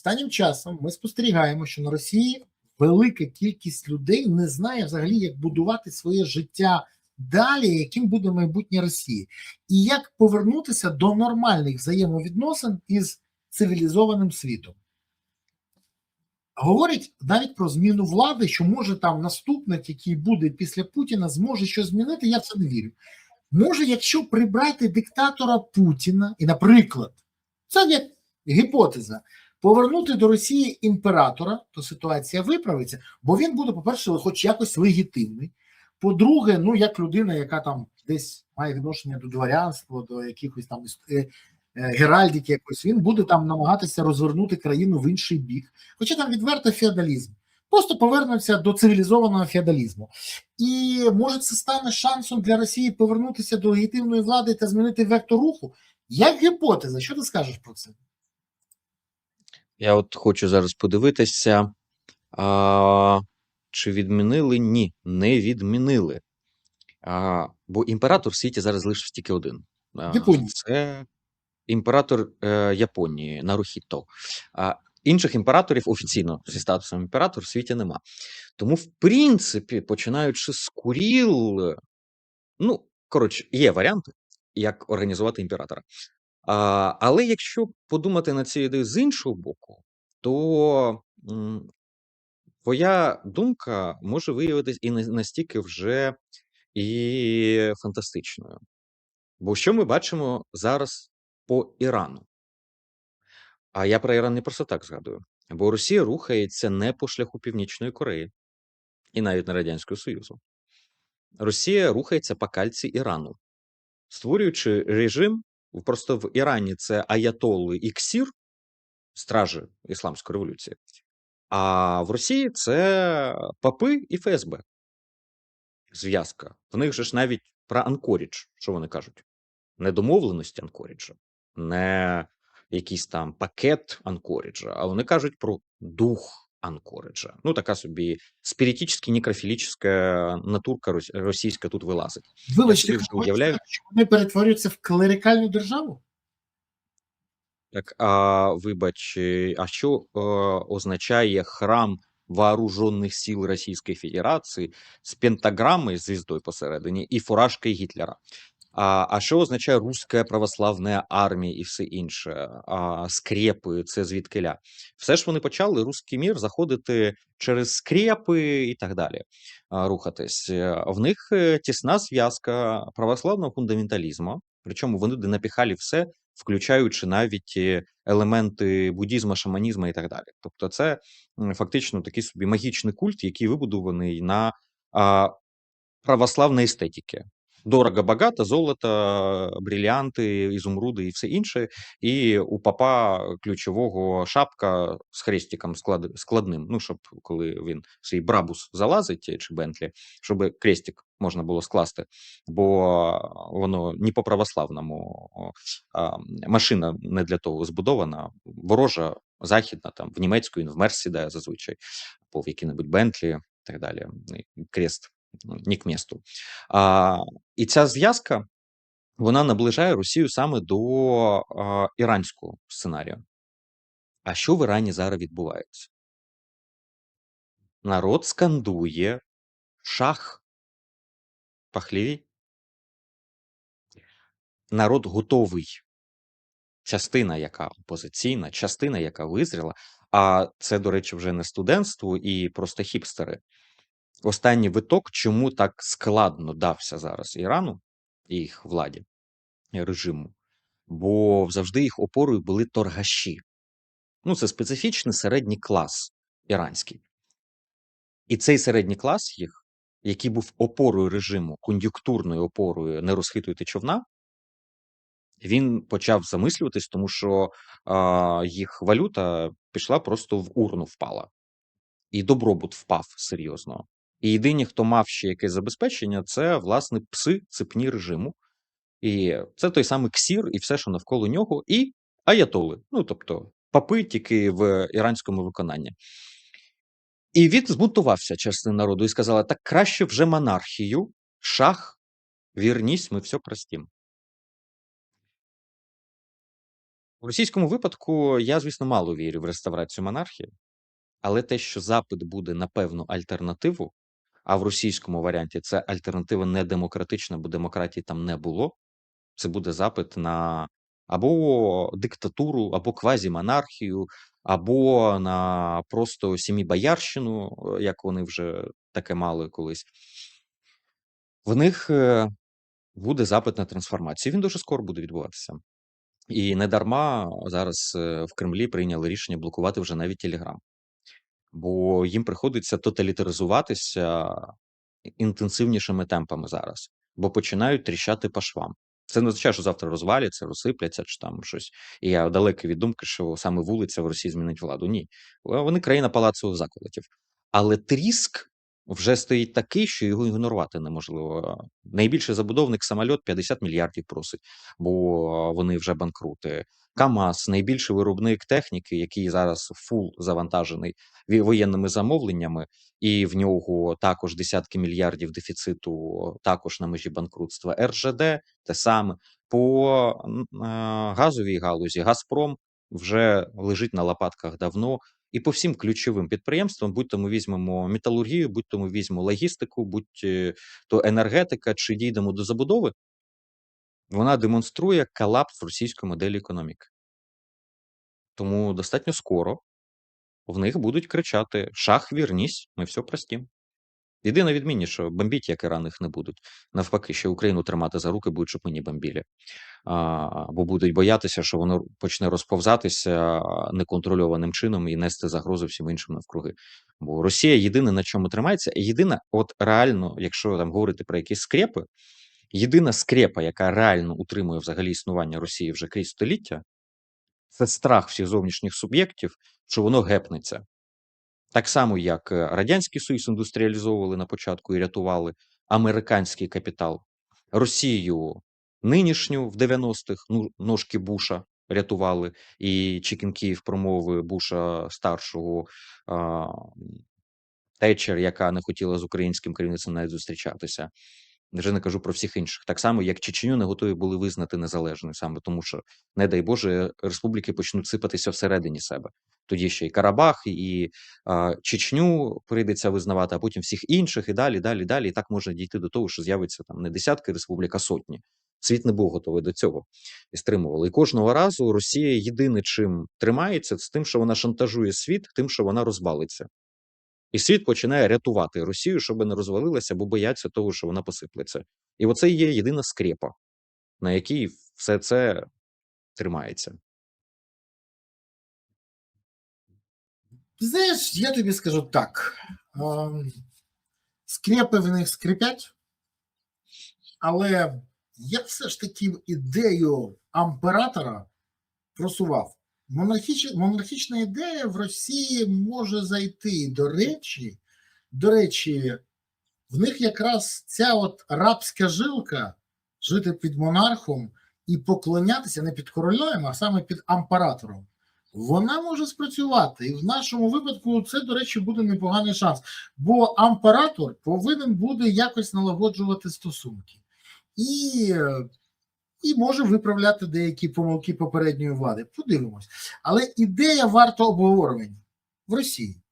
Останнім часом ми спостерігаємо, що на Росії велика кількість людей не знає взагалі, як будувати своє життя далі, яким буде майбутнє Росії, і як повернутися до нормальних взаємовідносин із цивілізованим світом. Говорять навіть про зміну влади, що може там наступник, який буде після Путіна, зможе щось змінити, я в це не вірю. Може, якщо прибрати диктатора Путіна, і, наприклад, це як гіпотеза, повернути до Росії імператора, то ситуація виправиться, бо він буде, по-перше, хоч якось легітимний. По-друге, ну, як людина, яка там десь має відношення до дворянства, до якихось там геральдики якось, він буде там намагатися розвернути країну в інший бік. Хоча там відверто феодалізм. Просто повернуться до цивілізованого феодалізму. І може це стане шансом для Росії повернутися до легітимної влади та змінити вектор руху? Як гіпотеза, що ти скажеш про це? Я от хочу зараз подивитися, чи відмінили? Ні, не відмінили. Бо імператор в світі зараз залишився тільки один. Японія. Це імператор Японії Нарухіто. Інших імператорів офіційно зі статусом імператор в світі нема. Тому, в принципі, починаючи з Куріл, ну, коротше, є варіанти, як організувати імператора. Але якщо подумати на цю ідею з іншого боку, то твоя думка може виявитись і не настільки вже і фантастичною. Бо що ми бачимо зараз по Ірану? А я про Іран не просто так згадую. Бо Росія рухається не по шляху Північної Кореї і навіть не Радянського Союзу. Росія рухається по кальці Ірану, створюючи режим, просто в Ірані це аятолли і ксір, стражі Ісламської революції, а в Росії це папи і ФСБ. Зв'язка. В них же ж навіть про Анкорідж, що вони кажуть? Не домовленості Анкоріджа, не якийсь там пакет Анкоріджа, а вони кажуть про дух Анкоріджа. Ну, така собі спіритічна, некрофілічна натурка російська тут вилазить. Вибачте, вже уявляю, що вони перетворюються в клерикальну державу? Так, вибач, а що означає храм Вооружених сил Російської Федерації з пентаграмою, звіздою посередині, і фуражкою Гітлера? А що означає Руська православна армія і все інше? Скрепи, це звідкиля? Все ж вони почали руський мір заходити через скрепи і так далі, рухатись. В них тісна зв'язка православного фундаменталізму, причому вони напіхали все, включаючи навіть елементи буддізму, шаманізму і так далі. Тобто це фактично такий собі магічний культ, який вибудований на православній естетиці. Дорого-багато, золото, бриліанти, ізумруди і все інше. І у папа ключового шапка з хрестиком складним, ну, щоб коли він свій брабус залазить, чи Бентлі, щоб хрестик можна було скласти, бо воно не по-православному. Машина не для того збудована, ворожа, західна, там, в німецьку, він в Мерс сідає зазвичай, або в який-небудь Бентлі і так далі. Крест не к месту. І ця зв'язка, вона наближає Росію саме до іранського сценарію. А що в Ірані зараз відбувається? Народ скандує шах Пахліві. Народ готовий. Частина, яка опозиційна, частина, яка визріла, а це, до речі, вже не студентство і просто хіпстери. Останній виток, чому так складно дався зараз Ірану і їх владі, режиму, бо завжди їх опорою були торгаші. Ну, це специфічний середній клас іранський. І цей середній клас їх, який був опорою режиму, кон'юнктурною опорою «не розхитуйте човна», він почав замислюватись, тому що їх валюта пішла просто в урну впала. І добробут впав серйозно. І єдині, хто мав ще якесь забезпечення, це, власне, пси цепні режиму. І це той самий ксір і все, що навколо нього, і аятоли. Ну, тобто, папи тільки в іранському виконанні. І він збунтувався частина народу і сказала, так краще вже монархію, шах, вірність, ми все простім. В російському випадку я, звісно, мало вірю в реставрацію монархії, але те, що запит буде на певну альтернативу, а в російському варіанті це альтернатива не демократична, бо демократії там не було. Це буде запит на або диктатуру, або квазімонархію, або на просто сімібоярщину, як вони вже таке мали колись. В них буде запит на трансформацію. Він дуже скоро буде відбуватися. І недарма зараз в Кремлі прийняли рішення блокувати вже навіть Телеграм, бо їм приходиться тоталітаризуватися інтенсивнішими темпами зараз, бо починають тріщати по швам. Це не означає, що завтра розваляться, розсипляться чи там щось. І я далекий від думки, що саме вулиця в Росії змінить владу. Ні, вони країна палацових заколотів. Але тріск вже стоїть такий, що його ігнорувати неможливо. Найбільший забудовник самольот 50 мільярдів просить, бо вони вже банкрути. КАМАЗ, найбільший виробник техніки, який зараз фул завантажений воєнними замовленнями, і в нього також десятки мільярдів дефіциту, також на межі банкрутства. РЖД те саме. По газовій галузі Газпром вже лежить на лопатках давно. І по всім ключовим підприємствам, будь-то ми візьмемо металургію, будь-то ми візьмемо логістику, будь-то енергетика, чи дійдемо до забудови, вона демонструє колапс російської моделі економіки. Тому достатньо скоро в них будуть кричати: «Шах, вернись, ми все простим». Єдина відмінність, що бомбіть, як Іран, їх не будуть. Навпаки, ще Україну тримати за руки будуть, щоб ми не бомбили. Бо будуть боятися, що воно почне розповзатися неконтрольованим чином і нести загрозу всім іншим навкруги. Бо Росія єдине, на чому тримається, і єдина, от реально, якщо там говорити про якісь скрепи, єдина скрепа, яка реально утримує взагалі існування Росії вже крізь століття, це страх всіх зовнішніх суб'єктів, що воно гепнеться. Так само, як Радянський Союз індустріалізовували на початку і рятували американський капітал. Росію нинішню в 90-х ножки Буша рятували, і Чікін Київ промови Буша старшого, Тетчер, яка не хотіла з українським керівництвом навіть зустрічатися. Вже не кажу про всіх інших. Так само, як Чечню не готові були визнати незалежною, саме тому що, не дай Боже, республіки почнуть сипатися всередині себе. Тоді ще і Карабах, і Чечню прийдеться визнавати, а потім всіх інших, і далі, далі, далі. І так може дійти до того, що з'явиться там не десятки республік, а сотні. Світ не був готовий до цього і стримували. І кожного разу Росія єдине, чим тримається, це тим, що вона шантажує світ, тим, що вона розбалиться. І світ починає рятувати Росію, щоб не розвалилася, бо бояться того, що вона посиплеться. І оце є єдина скрепа, на якій все це тримається. Знаєш, я тобі скажу так. Скрепи в них скрипять, але я все ж таки ідею амператора просував. Монархічна ідея в Росії може зайти. До речі, в них якраз ця от рабська жилка жити під монархом і поклонятися не під королем, а саме під амператором. Вона може спрацювати. І в нашому випадку це, до речі, буде непоганий шанс. Бо амператор повинен буде якось налагоджувати стосунки. І може виправляти деякі помилки попередньої влади. Подивимось. Але ідея варта обговорення в Росії.